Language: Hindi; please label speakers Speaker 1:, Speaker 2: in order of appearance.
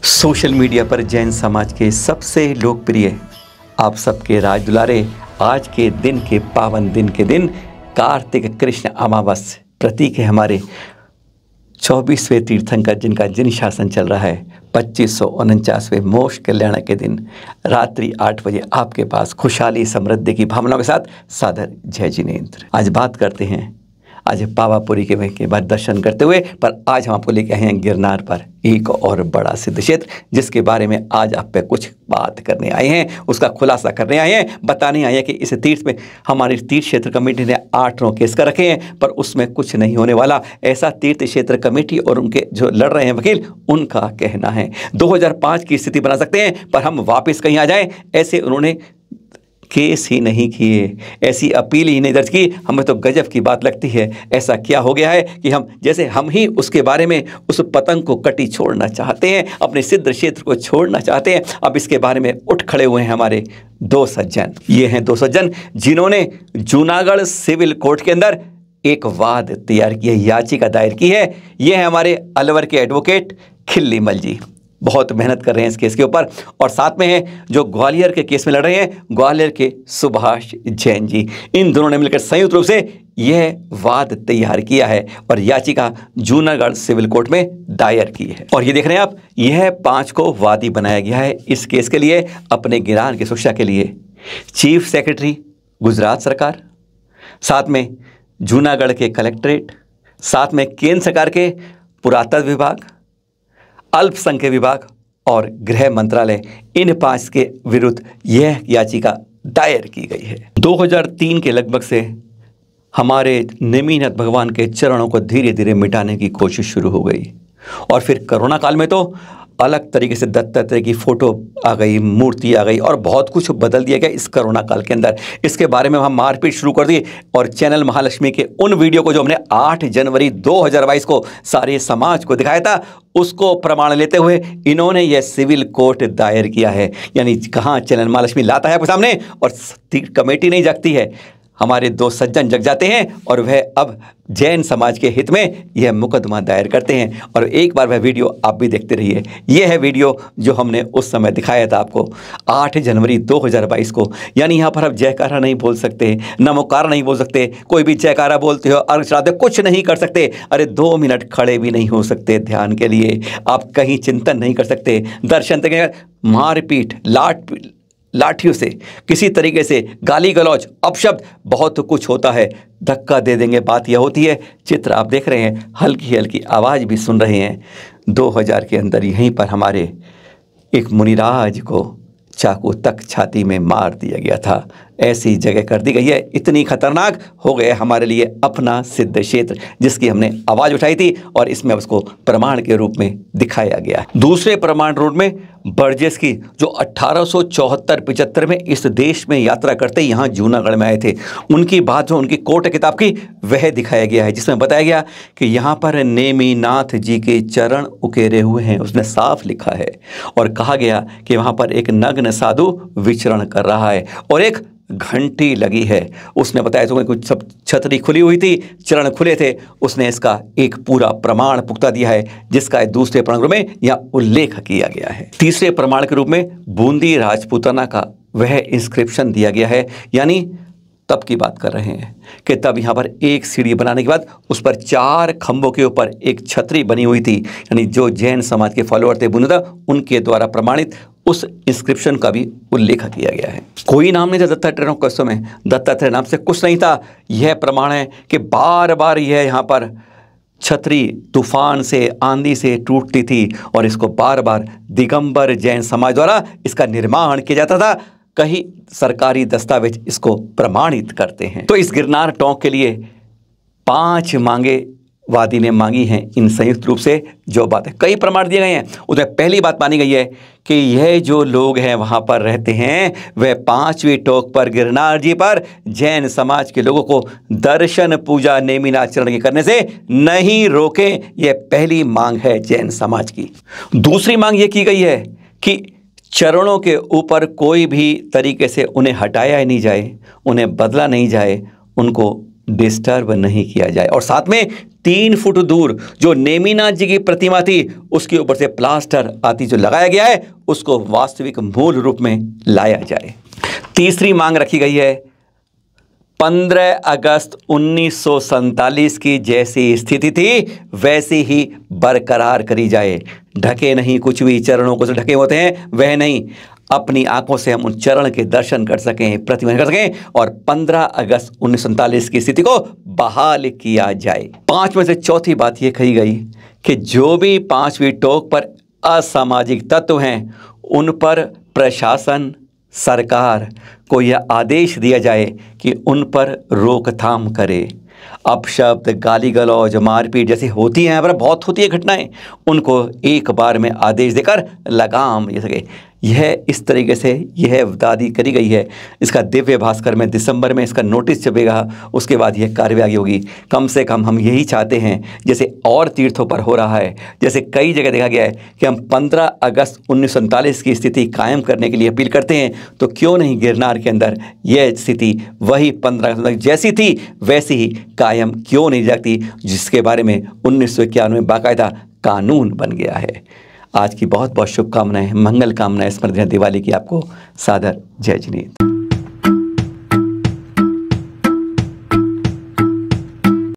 Speaker 1: सोशल मीडिया पर जैन समाज के सबसे लोकप्रिय आप सबके राज दुलारे आज के दिन के पावन दिन के दिन कार्तिक कृष्ण अमावस्या प्रतीक है हमारे 24वें तीर्थंकर जिनका जिन शासन चल रहा है 2549वें मोक्ष कल्याण के दिन रात्रि 8 बजे आपके पास खुशहाली समृद्धि की भावनाओं के साथ सादर जय जिनेंद्र। आज बात करते हैं आज पावापुरी के बाद दर्शन करते हुए, पर आज हम आपको लेके आए हैं गिरनार पर एक और बड़ा सिद्ध क्षेत्र जिसके बारे में आज आप पे कुछ बात करने आए हैं, उसका खुलासा करने आए हैं, बताने आए हैं कि इस तीर्थ में हमारी तीर्थ क्षेत्र कमेटी ने 8 9 केस कर रखे हैं पर उसमें कुछ नहीं होने वाला, ऐसा तीर्थ क्षेत्र कमेटी और उनके जो लड़ रहे हैं वकील उनका कहना है। 2005 की स्थिति बना सकते हैं पर हम वापस कहीं आ जाएं, ऐसे उन्होंने केस ही नहीं किए, ऐसी अपील ही नहीं दर्ज की। हमें तो गजब की बात लगती है, ऐसा क्या हो गया है कि हम ही उसके बारे में उस पतंग को कटी छोड़ना चाहते हैं, अपने सिद्ध क्षेत्र को छोड़ना चाहते हैं। अब इसके बारे में उठ खड़े हुए हैं हमारे 2 सज्जन। ये हैं 2 सज्जन जिन्होंने जूनागढ़ सिविल कोर्ट के अंदर एक वाद तैयार किया, याचिका दायर की है। ये है हमारे अलवर के एडवोकेट खिल्लीमल जी, बहुत मेहनत कर रहे हैं इस केस के ऊपर, और साथ में हैं जो ग्वालियर के केस में लड़ रहे हैं ग्वालियर के सुभाष जैन जी। इन दोनों ने मिलकर संयुक्त रूप से यह वाद तैयार किया है और याचिका जूनागढ़ सिविल कोर्ट में दायर की है। और ये देख रहे हैं आप, यह 5 को वादी बनाया गया है इस केस के लिए, अपने गिरनार की सुरक्षा के लिए चीफ सेक्रेटरी गुजरात सरकार, साथ में जूनागढ़ के कलेक्ट्रेट, साथ में केंद्र सरकार के पुरातत्व विभाग, अल्पसंख्यक विभाग और गृह मंत्रालय, इन 5 के विरुद्ध यह याचिका दायर की गई है। 2003 के लगभग से हमारे नेमिनाथ भगवान के चरणों को धीरे धीरे मिटाने की कोशिश शुरू हो गई और फिर कोरोना काल में तो अलग तरीके से दत्तात्रेय की फोटो आ गई, मूर्ति आ गई और बहुत कुछ बदल दिया गया इस कोरोना काल के अंदर। इसके बारे में हम मारपीट शुरू कर दी और चैनल महालक्ष्मी के उन वीडियो को जो हमने 8 जनवरी 2022 को सारे समाज को दिखाया था, उसको प्रमाण लेते हुए इन्होंने यह सिविल कोर्ट दायर किया है। यानी कहाँ चैनल महालक्ष्मी लाता है आपके सामने और कमेटी नहीं जगती है, हमारे 2 सज्जन जग जाते हैं और वह अब जैन समाज के हित में यह मुकदमा दायर करते हैं। और एक बार वह वीडियो आप भी देखते रहिए। यह है वीडियो जो हमने उस समय दिखाया था आपको 8 जनवरी 2022 को। यानी यहाँ पर आप जयकारा नहीं बोल सकते, नमोकार नहीं बोल सकते, कोई भी जयकारा बोलते हो अर्घ चढ़ाते कुछ नहीं कर सकते, अरे 2 मिनट खड़े भी नहीं हो सकते ध्यान के लिए, आप कहीं चिंतन नहीं कर सकते, दर्शन तक मारपीट लाठियों से, किसी तरीके से गाली गलौज, अपशब्द, बहुत कुछ होता है, धक्का दे देंगे। बात यह होती है, चित्र आप देख रहे हैं, हल्की हल्की आवाज़ भी सुन रहे हैं। 2000 के अंदर यहीं पर हमारे एक मुनिराज को चाकू तक छाती में मार दिया गया था, ऐसी जगह कर दी गई है। इतनी खतरनाक हो गया हमारे लिए अपना सिद्ध क्षेत्र जिसकी हमने आवाज़ उठाई थी और इसमें उसको प्रमाण के रूप में दिखाया गया है। दूसरे प्रमाण रूप में बर्जेस की जो 1874-75 में इस देश में यात्रा करते यहाँ जूनागढ़ में आए थे, उनकी बात जो उनकी कोट किताब की वह दिखाया गया है, जिसमें बताया गया कि यहाँ पर नेमिनाथ जी के चरण उकेरे हुए हैं, उसने साफ लिखा है। और कहा गया कि वहाँ पर एक नग्न साधु विचरण कर रहा है और एक घंटी लगी है। उसने बताया तो कुछ सब छतरी खुली हुई थी, चरण खुले थे, उसने इसका एक पूरा प्रमाण पुख्ता दिया है जिसका दूसरे प्रमाण में यह उल्लेख किया गया है। तीसरे प्रमाण के रूप में बूंदी राजपूताना का वह इंस्क्रिप्शन दिया गया है। यानी तब की बात कर रहे हैं कि तब यहाँ पर एक सीढ़ी बनाने के बाद उस पर 4 खंभों के ऊपर एक छतरी बनी हुई थी। यानी जो जैन समाज के फॉलोअर थे बुनिदा, उनके द्वारा प्रमाणित उस इंस्क्रिप्शन का भी उल्लेख किया गया है। कोई नाम नहीं था दत्तात्रेय का, उस समय दत्तात्रेय नाम से कुछ नहीं था। यह प्रमाण है कि बार बार यह यहाँ पर छतरी तूफान से, आंधी से टूटती थी और इसको बार बार दिगंबर जैन समाज द्वारा इसका निर्माण किया जाता था। कई सरकारी दस्तावेज इसको प्रमाणित करते हैं। तो इस गिरनार टोंक के लिए 5 मांगे वादी ने मांगी हैं इन संयुक्त रूप से जो बातें, कई प्रमाण दिए गए हैं। उसमें पहली बात मानी गई है कि यह जो लोग हैं वहाँ पर रहते हैं वह 5वीं टोक पर गिरनार जी पर जैन समाज के लोगों को दर्शन पूजा नेमिनाथ चरण के करने से नहीं रोकें। यह पहली मांग है जैन समाज की। दूसरी मांग ये की गई है कि चरणों के ऊपर कोई भी तरीके से उन्हें हटाया ही नहीं जाए, उन्हें बदला नहीं जाए, उनको डिस्टर्ब नहीं किया जाए और साथ में 3 फुट दूर जो नेमिनाथ जी की प्रतिमा थी उसके ऊपर से प्लास्टर आदि जो लगाया गया है उसको वास्तविक मूल रूप में लाया जाए। तीसरी मांग रखी गई है 15 अगस्त 1947 की जैसी स्थिति थी वैसी ही बरकरार करी जाए। ढके नहीं कुछ भी, चरणों को जो ढके होते हैं वह नहीं, अपनी आंखों से हम उन चरण के दर्शन कर सकें, प्रतिमा कर सकें और 15 अगस्त 1947 की स्थिति को बहाल किया जाए। 5 में से चौथी बात यह कही गई कि जो भी 5वीं टोक पर असामाजिक तत्व हैं उन पर प्रशासन, सरकार को यह आदेश दिया जाए कि उन पर रोकथाम करे। अपशब्द, गाली गलौज, मारपीट जैसी होती हैं, यहाँ पर बहुत होती है घटनाएं, उनको एक बार में आदेश देकर लगाम दे सके। यह इस तरीके से यह दादी करी गई है। इसका दिव्य भास्कर में दिसंबर में इसका नोटिस छपेगा, उसके बाद यह कार्यवाही होगी। कम से कम हम यही चाहते हैं, जैसे और तीर्थों पर हो रहा है, जैसे कई जगह देखा गया है कि हम 15 अगस्त 1947 की स्थिति कायम करने के लिए अपील करते हैं, तो क्यों नहीं गिरनार के अंदर यह स्थिति वही 15 अगस्त जैसी थी वैसी ही कायम क्यों नहीं जाती, जिसके बारे में 1991 में बाकायदा कानून बन गया है। आज की बहुत बहुत शुभकामनाएं, मंगल कामनाएं स्मृति दिवाली की आपको सादर जय जिनेन्द्र।